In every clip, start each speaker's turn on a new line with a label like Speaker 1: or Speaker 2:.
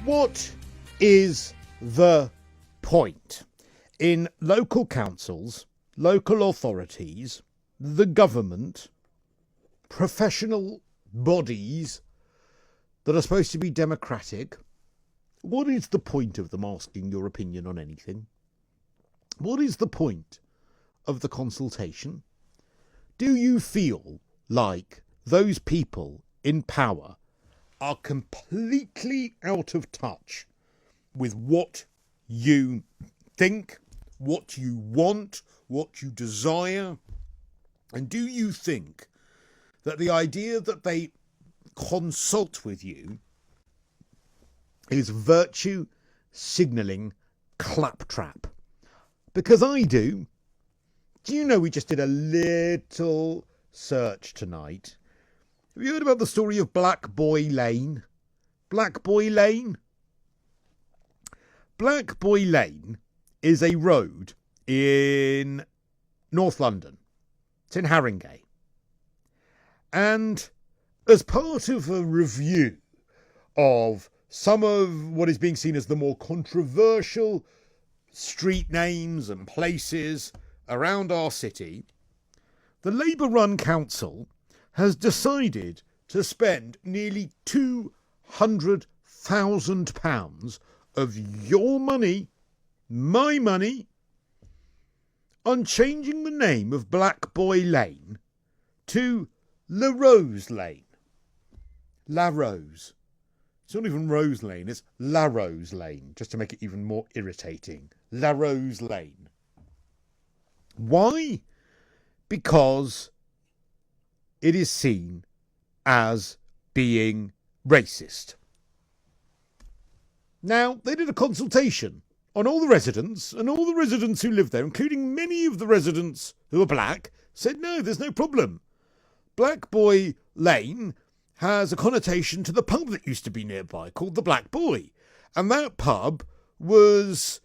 Speaker 1: What is the point in local councils, local authorities, the government, professional bodies that are supposed to be democratic? What is the point of them asking your opinion on anything? What is the point of the consultation? Do you feel like those people in power are completely out of touch with what you think, what you want, what you desire? And do you think that the idea that they consult with you is virtue signalling claptrap? Because I do. Do you know we just did a little search tonight? Have you heard about the story of Black Boy Lane? Black Boy Lane? Black Boy Lane is a road in North London. It's in Haringey. And as part of a review of some of what is being seen as the more controversial street names and places around our city, the Labour-run council has decided to spend nearly £200,000 of your money, my money, on changing the name of Black Boy Lane to La Rose Lane. La Rose. It's not even Rose Lane, it's La Rose Lane, just to make it even more irritating. La Rose Lane. Why? Because it is seen as being racist. Now, they did a consultation on all the residents, and all the residents who live there, including many of the residents who are black, said no, there's no problem. Black Boy Lane has a connotation to the pub that used to be nearby called the Black Boy. And that pub was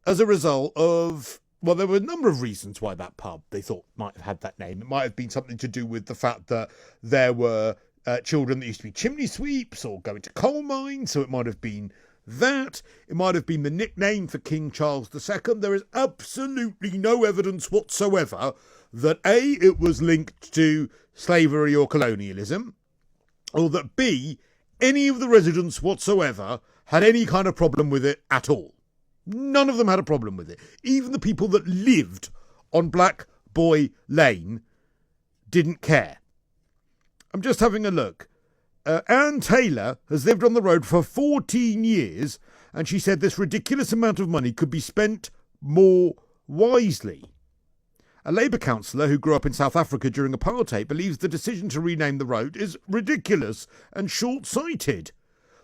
Speaker 1: as a result of, well, there were a number of reasons why that pub, they thought, might have had that name. It might have been something to do with the fact that there were children that used to be chimney sweeps or go into coal mines, so it might have been that. It might have been the nickname for King Charles II. There is absolutely no evidence whatsoever that A, it was linked to slavery or colonialism, or that B, any of the residents whatsoever had any kind of problem with it at all. None of them had a problem with it. Even the people that lived on Black Boy Lane didn't care. I'm just having a look. Anne Taylor has lived on the road for 14 years, and she said this ridiculous amount of money could be spent more wisely. A Labour councillor who grew up in South Africa during apartheid believes the decision to rename the road is ridiculous and short-sighted.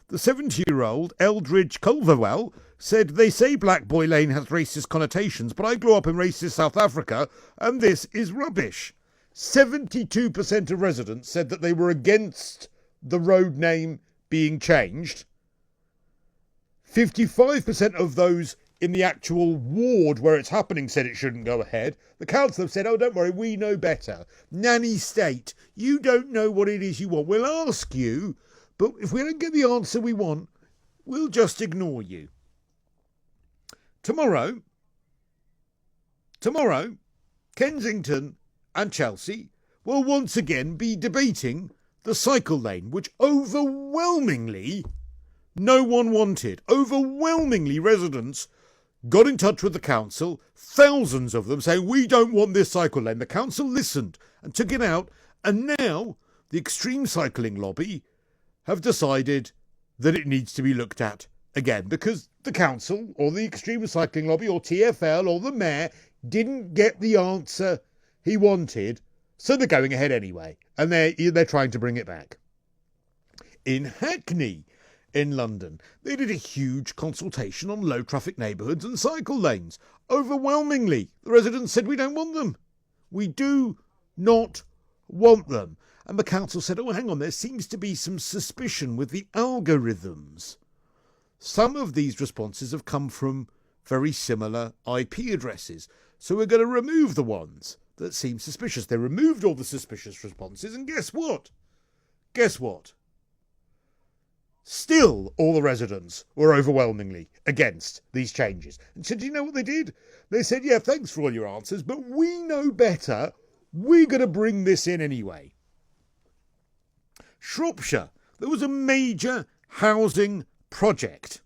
Speaker 1: The 70-year-old Eldridge Culverwell said, they say Black Boy Lane has racist connotations, but I grew up in racist South Africa, and this is rubbish. 72% of residents said that they were against the road name being changed. 55% of those in the actual ward where it's happening said it shouldn't go ahead. The council have said, oh, don't worry, we know better. Nanny state, you don't know what it is you want. We'll ask you, but if we don't get the answer we want, we'll just ignore you. Tomorrow, Kensington and Chelsea will once again be debating the cycle lane, which overwhelmingly no one wanted. Overwhelmingly residents got in touch with the council, thousands of them saying, we don't want this cycle lane. The council listened and took it out, and now the extreme cycling lobby have decided that it needs to be looked at again, because the council or the extreme cycling lobby or TfL or the mayor didn't get the answer he wanted, so they're going ahead anyway, and they're trying to bring it back. In Hackney, in London, they did a huge consultation on low traffic neighbourhoods and cycle lanes. Overwhelmingly, the residents said we don't want them. We do not want them. And the council said, oh, hang on, there seems to be some suspicion with the algorithms. Some of these responses have come from very similar IP addresses, so we're going to remove the ones that seem suspicious. They removed all the suspicious responses, and guess what? Still, all the residents were overwhelmingly against these changes. And so do you know what they did? They said, yeah, thanks for all your answers, but we know better. We're going to bring this in anyway. Shropshire, there was a major housing project.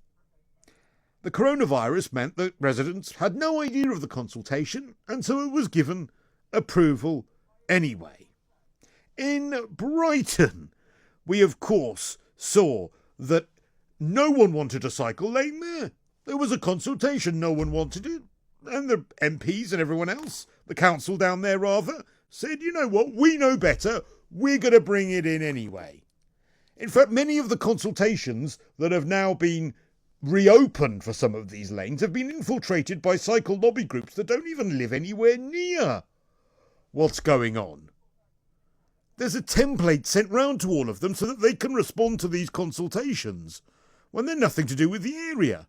Speaker 1: The coronavirus meant that residents had no idea of the consultation, and so it was given approval anyway. In Brighton, we of course saw that no one wanted a cycle lane there. There was a consultation, no one wanted it. And the MPs and everyone else, the council down there rather, said, you know what, we know better, we're going to bring it in anyway. In fact, many of the consultations that have now been reopened for some of these lanes have been infiltrated by cycle lobby groups that don't even live anywhere near what's going on. There's a template sent round to all of them so that they can respond to these consultations when they're nothing to do with the area.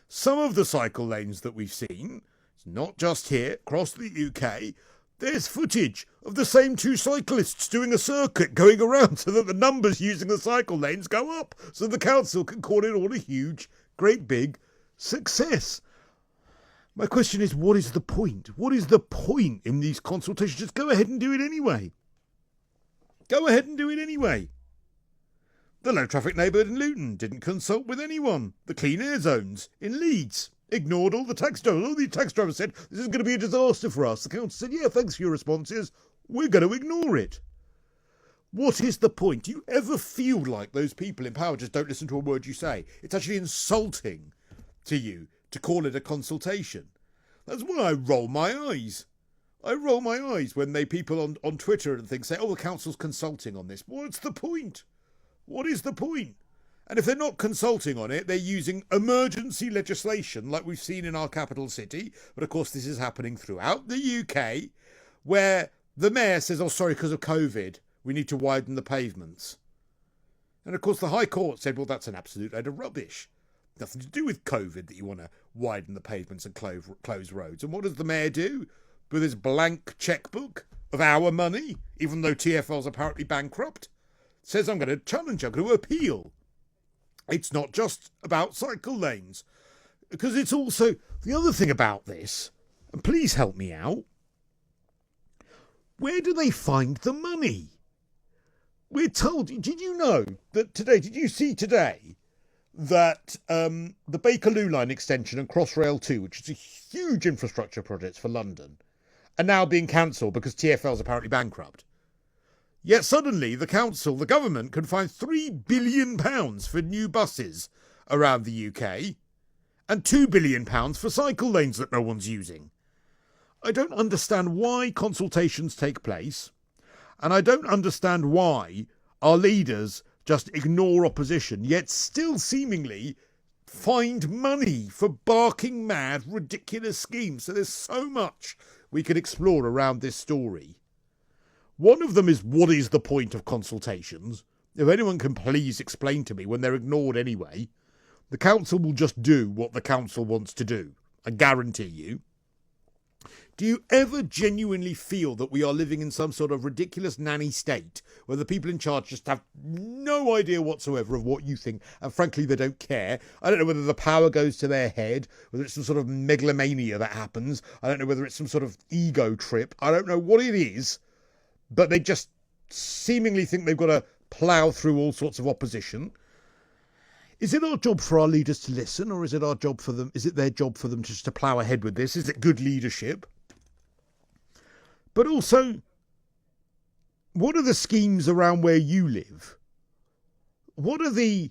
Speaker 1: Some of the cycle lanes that we've seen, it's not just here, across the UK, there's footage of the same two cyclists doing a circuit going around so that the numbers using the cycle lanes go up, so the council can call it all a huge, great big success. My question is, what is the point? What is the point in these consultations? Just go ahead and do it anyway. Go ahead and do it anyway. The low traffic neighbourhood in Luton didn't consult with anyone. The clean air zones in Leeds ignored all the tax drivers. All the tax drivers said, this is going to be a disaster for us. The council said, yeah, thanks for your responses. We're going to ignore it. What is the point? Do you ever feel like those people in power just don't listen to a word you say? It's actually insulting to you to call it a consultation. That's why I roll my eyes. I roll my eyes when people on Twitter and things say, oh, the council's consulting on this. What's the point? What is the point? And if they're not consulting on it, they're using emergency legislation like we've seen in our capital city. But of course, this is happening throughout the UK, where the mayor says, oh, sorry, because of COVID, we need to widen the pavements. And of course, the High Court said, well, that's an absolute load of rubbish. Nothing to do with COVID that you want to widen the pavements and close roads. And what does the mayor do with his blank chequebook of our money, even though TfL's apparently bankrupt? Says, I'm going to challenge, I'm going to appeal. It's not just about cycle lanes, because it's also the other thing about this, and please help me out, where do they find the money? We're told, did you know that today, did you see today that the Bakerloo line extension and Crossrail 2, which is a huge infrastructure project for London, are now being cancelled because TfL's apparently bankrupt? Yet suddenly the council, the government, can find £3 billion for new buses around the UK and £2 billion for cycle lanes that no one's using. I don't understand why consultations take place, and I don't understand why our leaders just ignore opposition, yet still seemingly find money for barking mad, ridiculous schemes. So there's so much we could explore around this story. One of them is, what is the point of consultations? If anyone can please explain to me when they're ignored anyway. The council will just do what the council wants to do. I guarantee you. Do you ever genuinely feel that we are living in some sort of ridiculous nanny state where the people in charge just have no idea whatsoever of what you think, and frankly they don't care? I don't know whether the power goes to their head, whether it's some sort of megalomania that happens. I don't know whether it's some sort of ego trip. I don't know what it is. But they just seemingly think they've got to plough through all sorts of opposition. Is it our job for our leaders to listen, or is it our job for them? Is it their job for them just to plough ahead with this? Is it good leadership? But also, what are the schemes around where you live? What are the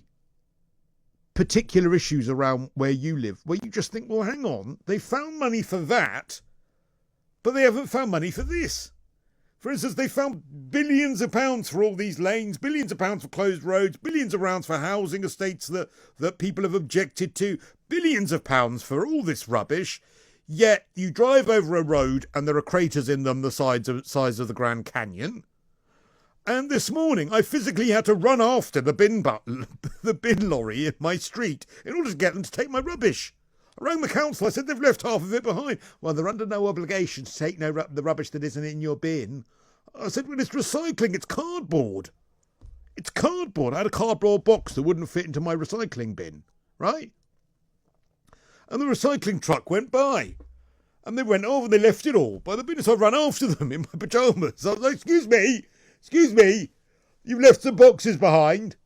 Speaker 1: particular issues around where you live where you just think, well, hang on, they found money for that, but they haven't found money for this? For instance, they found billions of pounds for all these lanes, billions of pounds for closed roads, billions of pounds for housing estates that people have objected to, billions of pounds for all this rubbish. Yet you drive over a road and there are craters in them the size of the Grand Canyon. And this morning I physically had to run after the bin lorry in my street in order to get them to take my rubbish. I rang the council. I said they've left half of it behind. Well, they're under no obligation to take the rubbish that isn't in your bin. I said, well, it's recycling. It's cardboard. It's cardboard. I had a cardboard box that wouldn't fit into my recycling bin, right? And the recycling truck went by. And they went over and they left it all by the bin. So I ran after them in my pyjamas. I was like, excuse me, you've left some boxes behind.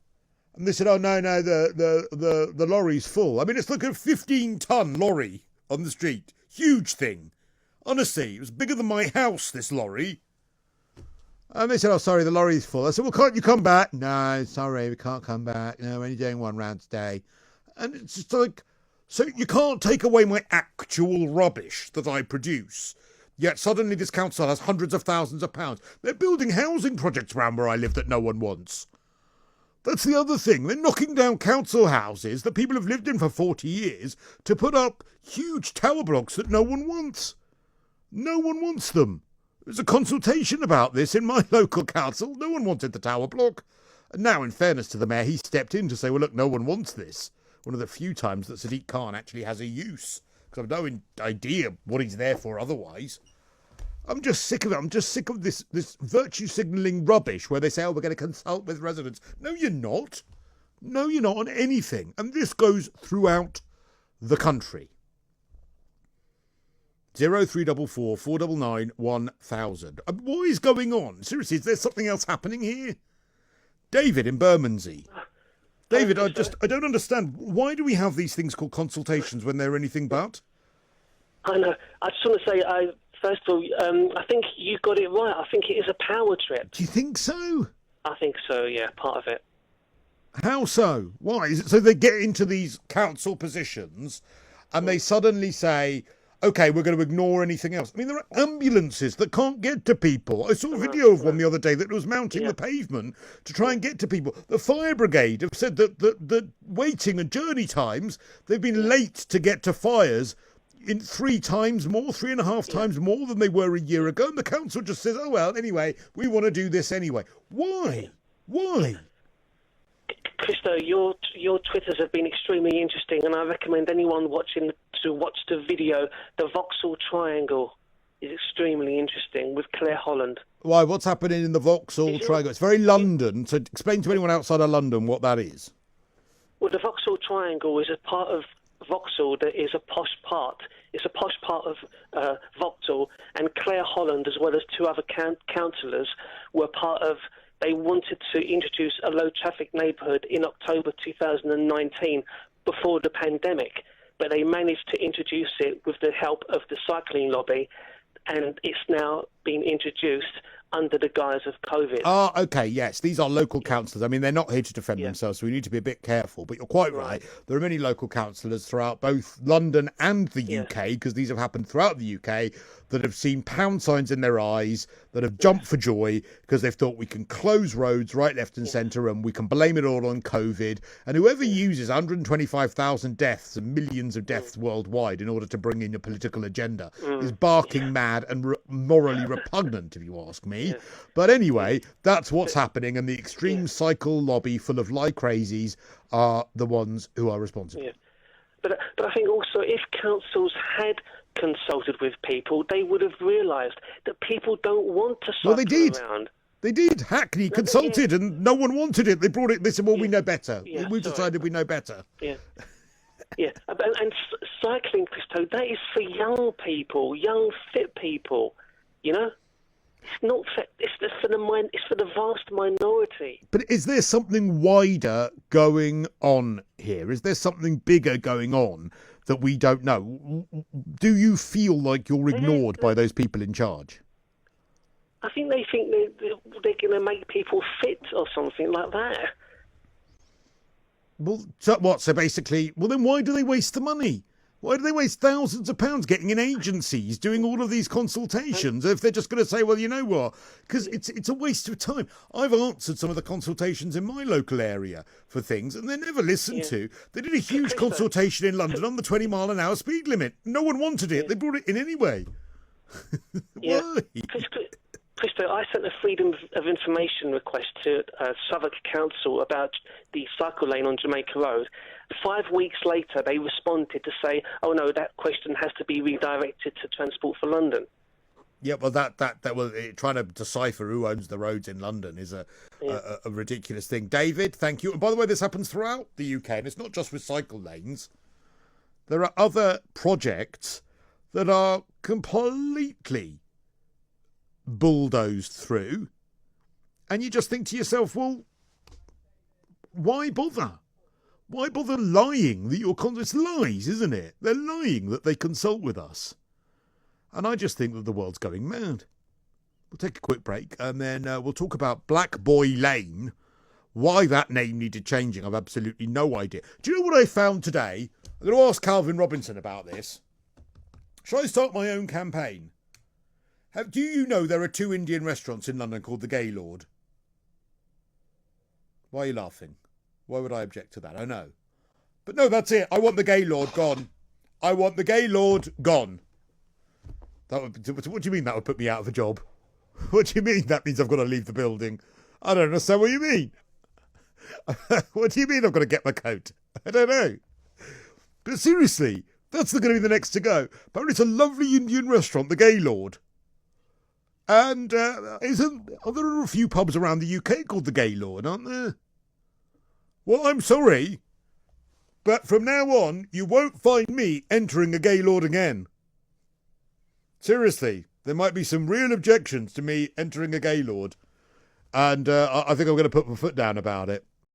Speaker 1: And they said, oh, no, the lorry's full. I mean, it's like a 15-ton lorry on the street. Huge thing. Honestly, it was bigger than my house, this lorry. And they said, oh, sorry, the lorry's full. I said, well, can't you come back? No, sorry, we can't come back. No, we're only doing one round today. And it's just like, so you can't take away my actual rubbish that I produce. Yet suddenly this council has hundreds of thousands of pounds. They're building housing projects around where I live that no one wants. That's the other thing. They're knocking down council houses that people have lived in for 40 years to put up huge tower blocks that no one wants. No one wants them. There's a consultation about this in my local council. No one wanted the tower block. And now, in fairness to the mayor, he stepped in to say, well, look, no one wants this. One of the few times that Sadiq Khan actually has a use. Because I've no idea what he's there for otherwise. I'm just sick of it. I'm just sick of this virtue signalling rubbish where they say, oh, we're going to consult with residents. No, you're not. No, you're not on anything. And this goes throughout the country. 0344 499 1000. What is going on? Seriously, is there something else happening here? David in Bermondsey. David, I don't understand. Why do we have these things called consultations when they're anything but?
Speaker 2: I know. I just want to say, first of all, I think you got it right. I think it is a power trip.
Speaker 1: Do you think so?
Speaker 2: I think so, yeah, part of it.
Speaker 1: How so? Why? Is it so they get into these council positions and they suddenly say, OK, we're going to ignore anything else? I mean, there are ambulances that can't get to people. I saw a video of one the other day that was mounting the pavement to try and get to people. The fire brigade have said that waiting and journey times, they've been late to get to fires in 3.5 times more than they were a year ago. And the council just says, oh, well, anyway, we want to do this anyway. Why? Why?
Speaker 2: Cristo, your Twitters have been extremely interesting, and I recommend anyone watching to watch the video. The Vauxhall Triangle is extremely interesting with Claire Holland.
Speaker 1: Why? What's happening in the Vauxhall Triangle? It's very London. So explain to anyone outside of London what that is.
Speaker 2: Well, the Vauxhall Triangle is a part of Vauxhall that is a posh part. It's a posh part of Vauxhall, and Claire Holland, as well as two other councillors, were part of. They wanted to introduce a low-traffic neighbourhood in October 2019 before the pandemic, but they managed to introduce it with the help of the cycling lobby, and it's now been introduced under the guise of COVID.
Speaker 1: Ah, OK, yes. These are local councillors. I mean, they're not here to defend themselves, so we need to be a bit careful. But you're quite right. There are many local councillors throughout both London and the UK, because these have happened throughout the UK, that have seen pound signs in their eyes, that have jumped for joy because they've thought we can close roads right, left and centre and we can blame it all on COVID. And whoever uses 125,000 deaths and millions of deaths worldwide in order to bring in a political agenda is barking mad and morally repugnant, if you ask me. But anyway, that's what's happening, and the extreme cycle lobby full of lie crazies are the ones who are responsible.
Speaker 2: Yeah. But I think also if councils had consulted with people, they would have realised that people don't want to cycle around.
Speaker 1: They did. Hackney consulted and no one wanted it. They brought it. They said, well, we know better. We've decided we know better.
Speaker 2: Yeah. Yeah. And cycling, Cristo, that is for young people, young, fit people, you know? It's not for, it's for the vast minority.
Speaker 1: But is there something wider going on here? Is there something bigger going on that we don't know? Do you feel like you're ignored by those people in charge?
Speaker 2: I think they think they're going to make people fit or something like that.
Speaker 1: Well, so what? So basically, well, then why do they waste the money? Why do they waste thousands of pounds getting in agencies doing all of these consultations if they're just going to say, well, you know what? Because it's a waste of time. I've answered some of the consultations in my local area for things and they're never listened to. They did a huge consultation in London on the 20-mile-an-hour speed limit. No one wanted it. They brought it in anyway. Why?
Speaker 2: Cristo, I sent a Freedom of Information request to Southwark Council about the cycle lane on Jamaica Road. 5 weeks later, they responded to say, oh, no, that question has to be redirected to Transport for London.
Speaker 1: Yeah, well, that was trying to decipher who owns the roads in London is a ridiculous thing. David, thank you. And by the way, this happens throughout the UK, and it's not just with cycle lanes. There are other projects that are completely bulldozed through, and you just think to yourself, well, why bother? Why bother lying that it's lies, isn't it? They're lying that they consult with us. And I just think that the world's going mad. We'll take a quick break and then we'll talk about Black Boy Lane. Why that name needed changing, I've absolutely no idea. Do you know what I found today? I'm going to ask Calvin Robinson about this. Shall I start my own campaign? Do you know there are 2 Indian restaurants in London called the Gaylord? Why are you laughing? Why would I object to that? I know. But no, that's it. I want the Gaylord gone. I want the Gaylord gone. What do you mean that would put me out of a job? What do you mean that means I've got to leave the building? I don't understand what you mean. What do you mean I've got to get my coat? I don't know. But seriously, that's going to be the next to go. Apparently it's a lovely Indian restaurant, the Gaylord. And are there a few pubs around the UK called the Gaylord, aren't there? Well, I'm sorry, but from now on, you won't find me entering a Gaylord again. Seriously, there might be some real objections to me entering a Gaylord. And I think I'm going to put my foot down about it.